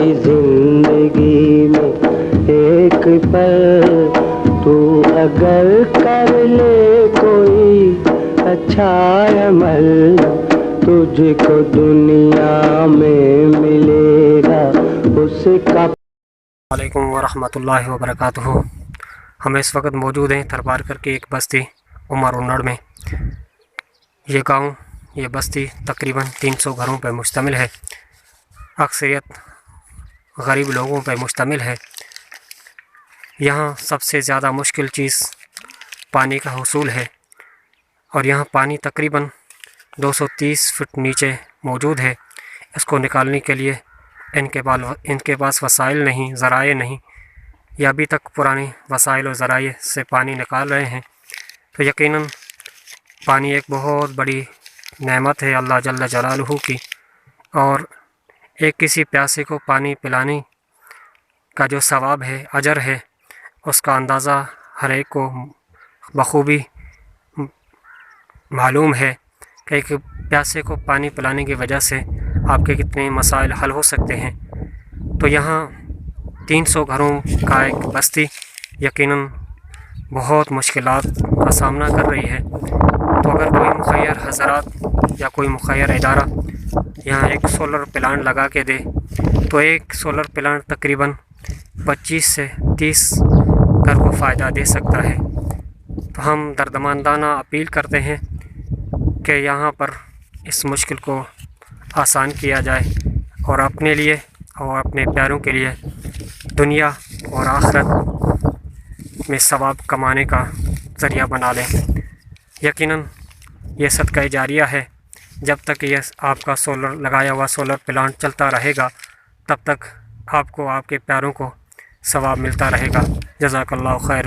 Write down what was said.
میری زندگی میں ایک پل تو اگر کر لے کوئی اچھا عمل، تجھ کو دنیا میں ملے گا اس کا۔ وعلیکم ورحمۃ اللہ وبرکاتہ۔ ہم اس وقت موجود ہیں تھرپارکر کی ایک بستی عمر انڑ میں۔ یہ گاؤں، یہ بستی تقریباً 300 گھروں پر مشتمل ہے، اکثریت غریب لوگوں پر مشتمل ہے۔ یہاں سب سے زیادہ مشکل چیز پانی کا حصول ہے، اور یہاں پانی تقریباً 230 فٹ نیچے موجود ہے۔ اس کو نکالنے کے لیے ان کے پاس وسائل نہیں، ذرائع نہیں، یا ابھی تک پرانے وسائل و ذرائع سے پانی نکال رہے ہیں۔ تو یقیناً پانی ایک بہت بڑی نعمت ہے اللہ جل جلالہ کی، اور ایک کسی پیاسے کو پانی پلانے کا جو ثواب ہے، اجر ہے، اس کا اندازہ ہر ایک کو بخوبی معلوم ہے کہ ایک پیاسے کو پانی پلانے کی وجہ سے آپ کے کتنے مسائل حل ہو سکتے ہیں۔ تو یہاں 300 گھروں کا ایک بستی یقیناً بہت مشکلات کا سامنا کر رہی ہے۔ تو اگر کوئی مخیر حضرات یا کوئی مخیر ادارہ یہاں ایک سولر پلانٹ لگا کے دے، تو ایک سولر پلانٹ تقریباً 25 سے 30 گھر کو فائدہ دے سکتا ہے۔ تو ہم دردمندانہ اپیل کرتے ہیں کہ یہاں پر اس مشکل کو آسان کیا جائے، اور اپنے لیے اور اپنے پیاروں کے لیے دنیا اور آخرت میں ثواب کمانے کا ذریعہ بنا لیں۔ یقیناً یہ صدقہ جاریہ ہے، جب تک یہ آپ کا سولر لگایا ہوا سولر پلانٹ چلتا رہے گا، تب تک آپ کو، آپ کے پیاروں کو ثواب ملتا رہے گا۔ جزاک اللہ خیر۔